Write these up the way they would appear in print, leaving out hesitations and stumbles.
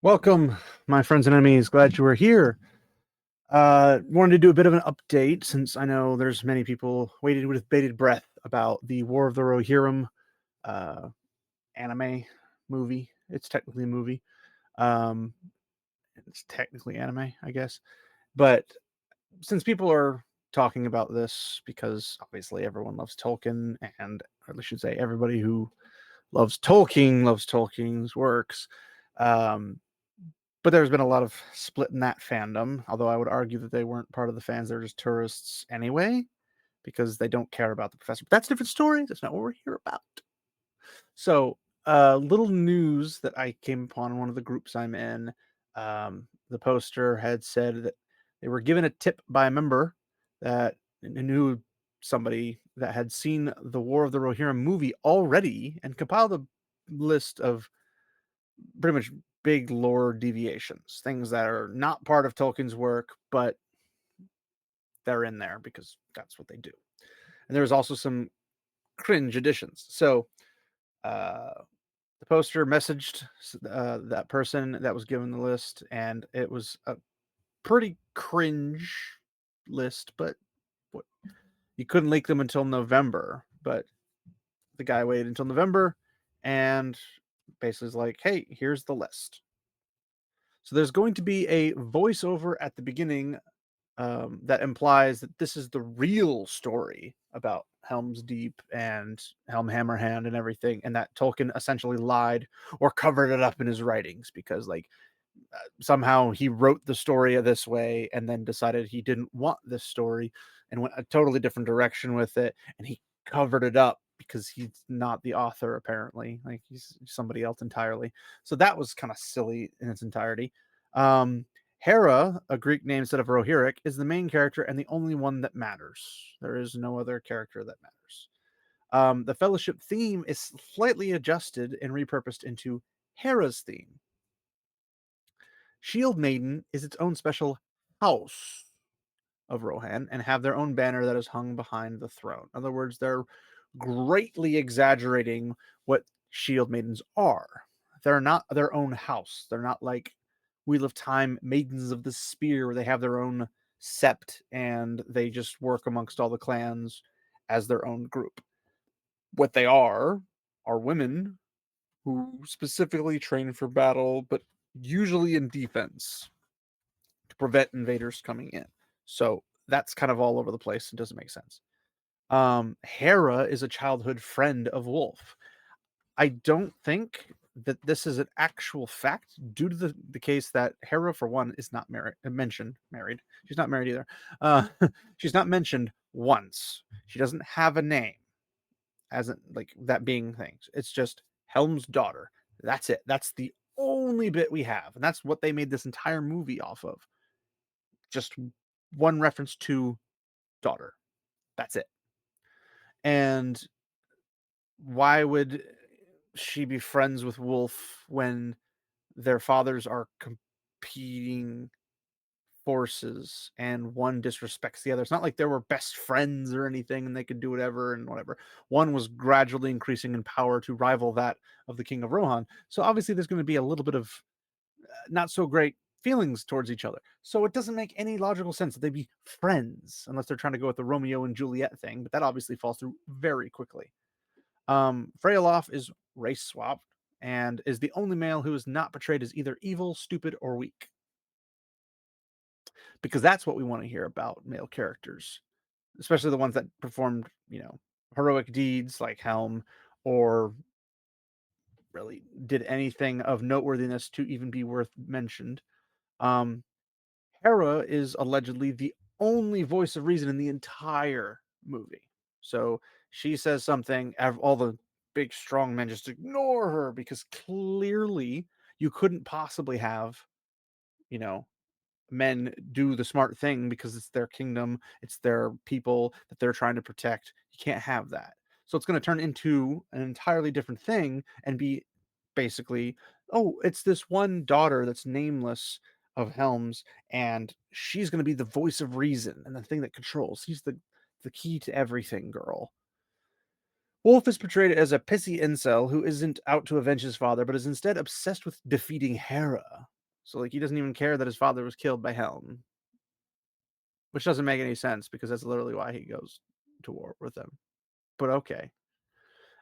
Welcome, my friends and enemies. Glad you were here. Wanted to do a bit of an update since I know there's many people waiting with bated breath about the War of the Rohirrim uh, anime movie. It's technically a movie. Um, it's technically anime, I guess. But since people are talking about this, because obviously everyone loves Tolkien, and or I should say everybody who loves Tolkien loves Tolkien's works. Um, But there's been a lot of split in that fandom, although I would argue that they weren't part of the fans. They're just tourists anyway, because they don't care about the professor. But that's a different story. That's not what we're here about. So, little news that I came upon in one of the groups I'm in. The poster had said that they were given a tip by a member that knew somebody that had seen the War of the Rohirrim movie already and compiled a list of pretty much big lore deviations, things that are not part of Tolkien's work, but they're in there because that's what they do. And there's also some cringe additions. So uh, the poster messaged that person that was given the list, and it was a pretty cringe list, but what, you couldn't leak them until November. But the guy waited until November and basically is like, hey, here's the list. So there's going to be a voiceover at the beginning that implies that this is the real story about Helm's Deep and Helm Hammerhand and everything, and that Tolkien essentially lied or covered it up in his writings because, like, somehow he wrote the story this way and then decided he didn't want this story and went a totally different direction with it, and he covered it up because he's not the author apparently, like he's somebody else entirely. So that was kind of silly in its entirety. Hera, a Greek name instead of Rohirrim, is the main character and the only one that matters. There is no other character that matters. The Fellowship theme is slightly adjusted and repurposed into Hera's theme. Shield Maiden is its own special house of Rohan and have their own banner that is hung behind the throne. In other words, they're greatly exaggerating what Shield Maidens are. They're not their own house. They're not like Wheel of Time Maidens of the Spear, where they have their own sept and they just work amongst all the clans as their own group. What they are women who specifically train for battle, but usually in defense to prevent invaders coming in. So that's kind of all over the place and doesn't make sense. Hera is a childhood friend of Wolf. I don't think that this is an actual fact due to the case that Hera, for one, is not married. She's not married either. Uh, she's not mentioned once. She doesn't have a name as in, like that being things. It's just Helm's daughter. That's it. That's the only bit we have. And that's what they made this entire movie off of. Just one reference to daughter. That's it. And why would she be friends with Wolf when their fathers are competing forces and one disrespects the other? It's not like they were best friends or anything and they could do whatever and whatever. One was gradually increasing in power to rival that of the King of Rohan. So obviously there's going to be a little bit of not so great feelings towards each other. So it doesn't make any logical sense that they'd be friends unless they're trying to go with the Romeo and Juliet thing, but that obviously falls through very quickly. Freyalof is race swapped and is the only male who is not portrayed as either evil, stupid, or weak. Because that's what we want to hear about male characters, especially the ones that performed, heroic deeds like Helm, or really did anything of noteworthiness to even be worth mentioned. Um, Hera is allegedly the only voice of reason in the entire movie. So she says something, all the big strong men just ignore her because clearly you couldn't possibly have, you know, men do the smart thing because it's their kingdom, it's their people that they're trying to protect. You can't have that. So it's going to turn into an entirely different thing and be basically, oh, it's this one daughter that's nameless of Helm's, and she's going to be the voice of reason and the thing that controls. She's the key to everything, girl. Wolf is portrayed as a pissy incel who isn't out to avenge his father, but is instead obsessed with defeating Hera. So, like, he doesn't even care that his father was killed by Helm, which doesn't make any sense because that's literally why he goes to war with them. But okay,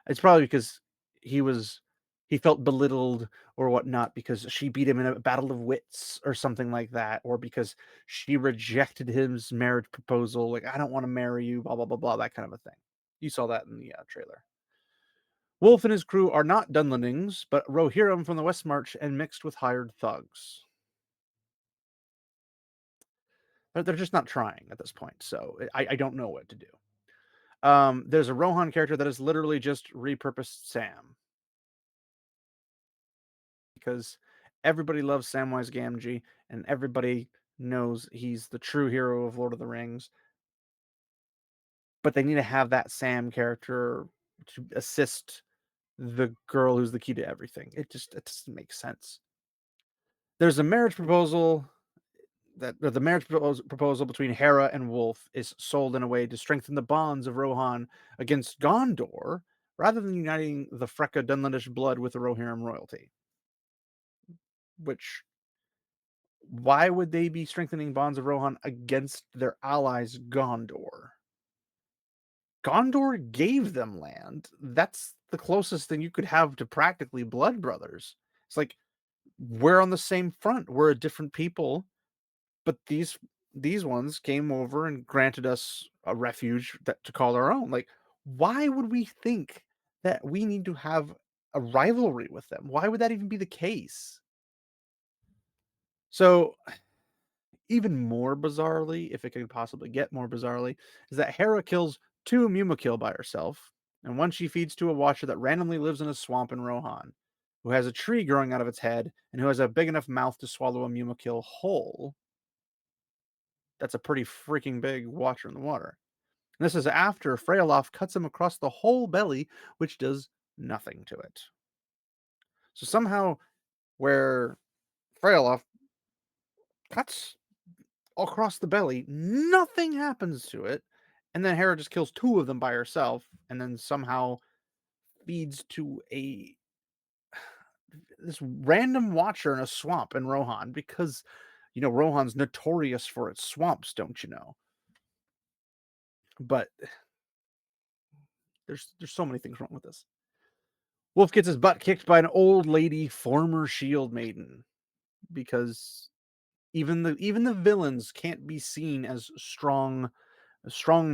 it's probably because he was he felt belittled or whatnot because she beat him in a battle of wits or something like that, or because she rejected his marriage proposal. Like, I don't want to marry you, blah blah blah blah, that kind of a thing. You saw that in the trailer. Wolf and his crew are not Dunlendings, but Rohirrim from the West March and mixed with hired thugs. But they're just not trying at this point, so I don't know what to do. There's a Rohan character that is literally just repurposed Sam, because everybody loves Samwise Gamgee and everybody knows he's the true hero of Lord of the Rings, but they need to have that Sam character to assist the girl who's the key to everything. It doesn't make sense. There's a marriage proposal that the marriage proposal between Hera and Wolf is sold in a way to strengthen the bonds of Rohan against Gondor, rather than uniting the Freka Dunlandish blood with the Rohirrim royalty. Which, why would they be strengthening bonds of Rohan against their allies Gondor? Gondor gave them land. That's the closest thing you could have to practically blood brothers. It's like, we're on the same front. We're a different people, but these ones came over and granted us a refuge to call our own. Like, why would we think that we need to have a rivalry with them? Why would that even be the case? So, even more bizarrely, if it could possibly get more bizarrely, is that Hera kills two Mumakil by herself, and one she feeds to a watcher that randomly lives in a swamp in Rohan, who has a tree growing out of its head, and who has a big enough mouth to swallow a Mumakil whole. That's a pretty freaking big watcher in the water. And this is after Freyalof cuts him across the whole belly, which does nothing to it. So somehow, where Freyalof cuts across the belly, nothing happens to it, and then Hera just kills two of them by herself, and then somehow feeds to a this random watcher in a swamp in Rohan, because Rohan's notorious for its swamps, don't you know? But there's so many things wrong with this. Wolf gets his butt kicked by an old lady former shield maiden, because even the villains can't be seen as strong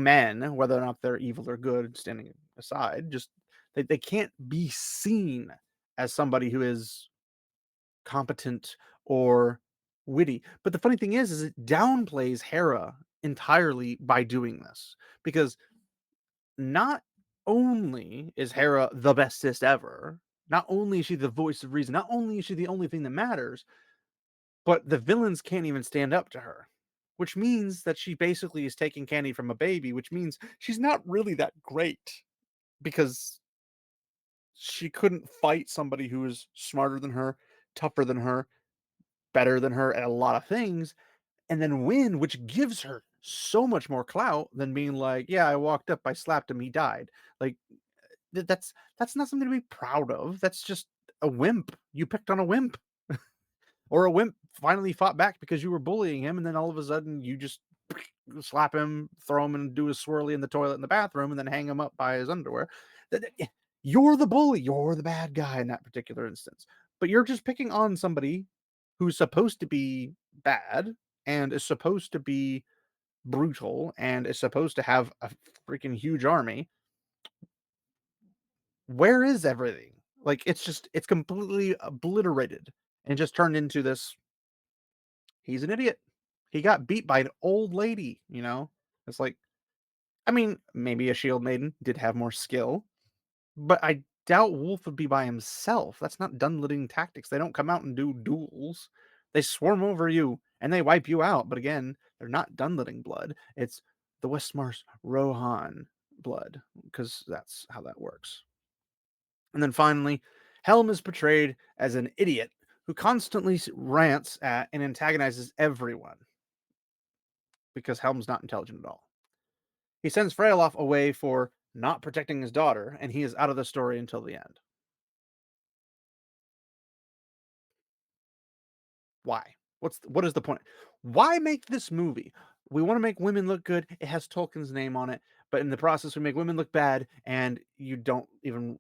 men, whether or not they're evil or good, standing aside. Just they can't be seen as somebody who is competent or witty. But the funny thing is it downplays Hera entirely by doing this, because not only is Hera the bestest ever, not only is she the voice of reason, not only is she the only thing that matters, but the villains can't even stand up to her. Which means that she basically is taking candy from a baby, which means she's not really that great, because she couldn't fight somebody who is smarter than her, tougher than her, better than her at a lot of things, and then win, which gives her so much more clout than being like, yeah, I walked up, I slapped him, he died. Like, that's not something to be proud of. That's just a wimp. You picked on a wimp. Or a wimp finally fought back because you were bullying him, and then all of a sudden you just slap him, throw him, and do a swirly in the toilet in the bathroom, and then hang him up by his underwear. You're the bully. You're the bad guy in that particular instance. But you're just picking on somebody who's supposed to be bad and is supposed to be brutal and is supposed to have a freaking huge army. Where is everything? Like, it's completely obliterated and just turned into this. He's an idiot. He got beat by an old lady. It's like, I mean, maybe a shield maiden did have more skill, but I doubt Wolf would be by himself. That's not Dunlending tactics. They don't come out and do duels. They swarm over you and they wipe you out. But again, they're not Dunlending blood. It's the Westmarch Rohan blood, because that's how that works. And then finally, Helm is portrayed as an idiot who constantly rants at and antagonizes everyone, because Helm's not intelligent at all. He sends Freyalof away for not protecting his daughter, and he is out of the story until the end. Why? What is the point? Why make this movie? We want to make women look good. It has Tolkien's name on it, but in the process, we make women look bad, and you don't even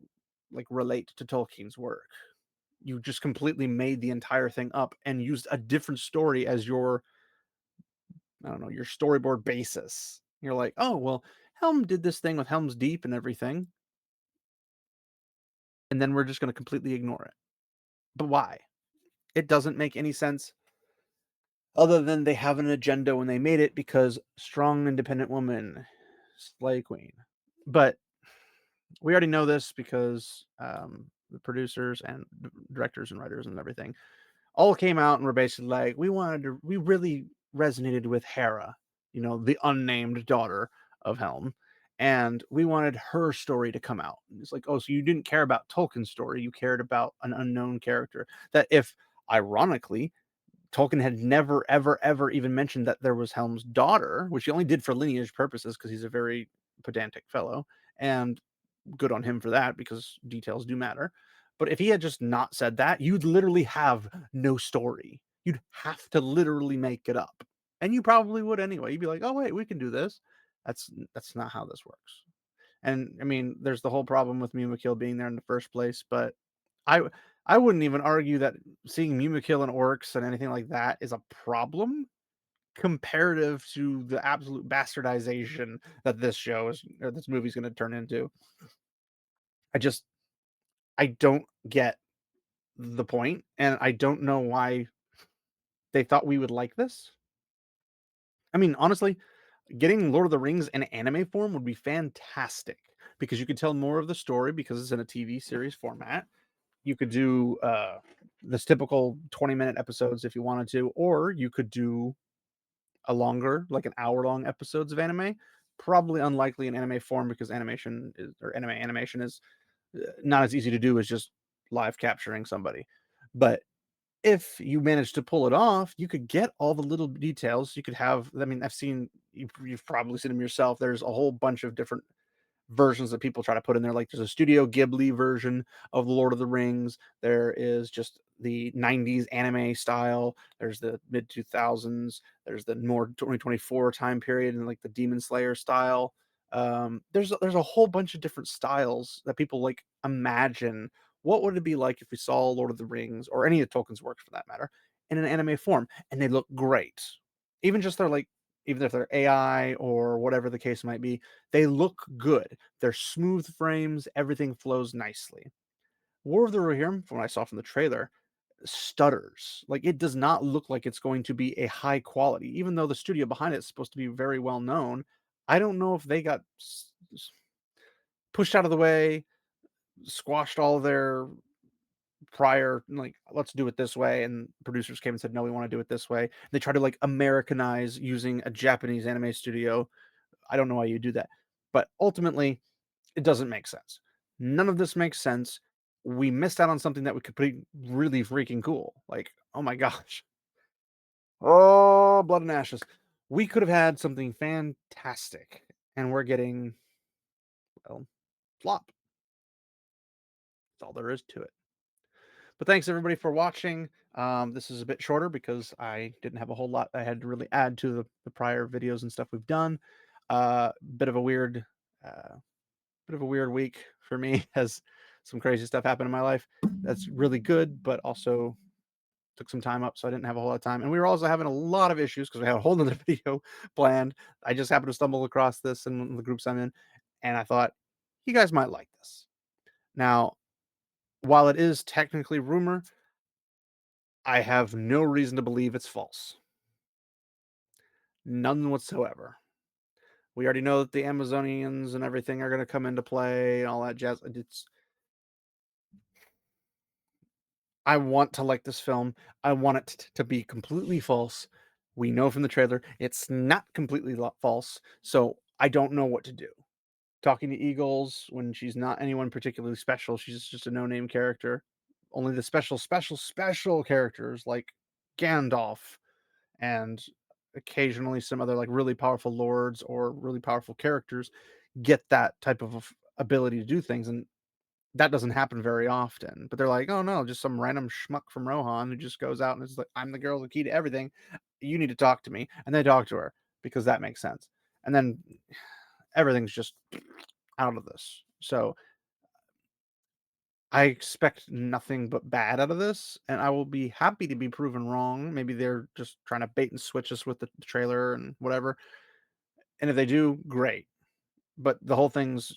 like relate to Tolkien's work. You just completely made the entire thing up and used a different story as your, I don't know, your storyboard basis. You're like, oh well, Helm did this thing with Helm's Deep and everything, and then we're just going to completely ignore it. But why? It doesn't make any sense other than they have an agenda when they made it because strong, independent woman, slay queen. But we already know this because the producers and directors and writers and everything all came out and were basically like, we really resonated with Hera, the unnamed daughter of Helm, and we wanted her story to come out. And it's like, oh, so you didn't care about Tolkien's story, you cared about an unknown character that, if ironically, Tolkien had never, ever, ever even mentioned that there was Helm's daughter, which he only did for lineage purposes because he's a very pedantic fellow, and good on him for that because details do matter. But if he had just not said that, you'd literally have no story. You'd have to literally make it up. And you probably would anyway. You'd be like, "Oh wait, we can do this." That's not how this works. And I mean, there's the whole problem with Mumakil being there in the first place, but I I wouldn't even argue that seeing Mumakil and orcs and anything like that is a problem comparative to the absolute bastardization that this show is or this movie's going to turn into. I just I don't get the point, and I don't know why they thought we would like this. I mean, honestly, getting Lord of the Rings in anime form would be fantastic because you could tell more of the story because it's in a TV series format. You could do this typical 20-minute episodes if you wanted to, or you could do a longer, like an hour-long episodes of anime. Probably unlikely in anime form because animation is not as easy to do as just live capturing somebody. But if you manage to pull it off, you could get all the little details. You could have, I mean, you've probably seen them yourself. There's a whole bunch of different versions that people try to put in there. Like there's a Studio Ghibli version of the Lord of the Rings. There is just the 90s anime style. There's the mid 2000s. There's the more 2024 time period and like the Demon Slayer style. There's a whole bunch of different styles that people like imagine what would it be like if we saw Lord of the Rings or any of Tolkien's works for that matter in an anime form, and they look great. Even just their like, even if they're AI or whatever the case might be, they look good. They're smooth frames, everything flows nicely. War of the Rohirrim, from what I saw from the trailer, stutters. Like it does not look like it's going to be a high quality, even though the studio behind it is supposed to be very well known. I don't know if they got pushed out of the way, squashed all their prior, like, let's do it this way, and producers came and said, no, we want to do it this way. They try to like Americanize using a Japanese anime studio. I don't know why you do that, but ultimately it doesn't make sense. None of this makes sense. We missed out on something that we could be really freaking cool. Like, oh my gosh. Oh, blood and ashes. We could have had something fantastic, and we're getting, well, flop. That's all there is to it. But thanks everybody for watching. This is a bit shorter because I didn't have a whole lot I had to really add to the prior videos and stuff we've done. Bit of a weird, uh, bit of a weird week for me as some crazy stuff happened in my life. That's really good, but also took some time up, so I didn't have a whole lot of time. And we were also having a lot of issues because we had a whole nother video planned. I just happened to stumble across this in the groups I'm in, and I thought you guys might like this. Now, while it is technically rumor, I have no reason to believe it's false. None whatsoever. We already know that the Amazonians and everything are going to come into play and all that jazz. I want to like this film. I want it to be completely false. We know from the trailer it's not completely false, so I don't know what to do. Talking to Eagles when she's not anyone particularly special, she's just a no-name character. Only the special characters like Gandalf and occasionally some other like really powerful lords or really powerful characters get that type of ability to do things, and that doesn't happen very often. But they're like, "Oh no, just some random schmuck from Rohan who just goes out and is like, I'm the girl, the key to everything. You need to talk to me." And they talk to her because that makes sense. And then everything's just out of this. So I expect nothing but bad out of this, and I will be happy to be proven wrong. Maybe they're just trying to bait and switch us with the trailer and whatever. And if they do, great. But the whole thing's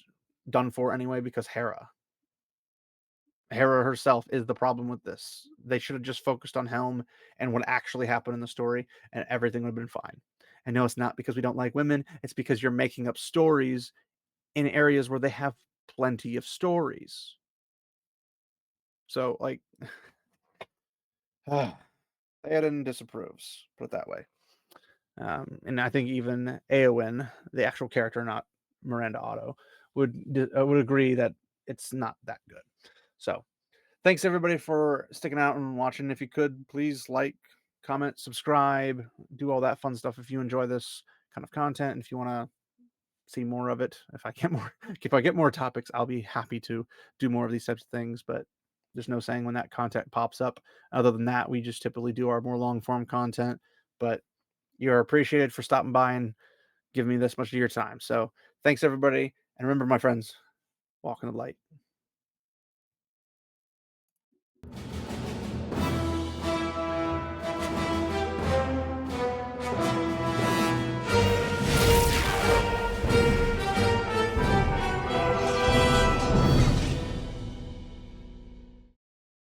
done for anyway because Hera herself is the problem with this. They should have just focused on Helm and what actually happened in the story, and everything would have been fine. And no, it's not because we don't like women. It's because you're making up stories in areas where they have plenty of stories. So, like, Theoden disapproves, put it that way. And I think even Eowyn, the actual character, not Miranda Otto, would agree that it's not that good. So, thanks everybody for sticking out and watching. If you could, please like, comment, subscribe, do all that fun stuff if you enjoy this kind of content. And if you want to see more of it, if I get more topics, I'll be happy to do more of these types of things. But there's no saying when that content pops up. Other than that, we just typically do our more long form content. But you're appreciated for stopping by and giving me this much of your time. So thanks everybody. And remember, my friends, walk in the light.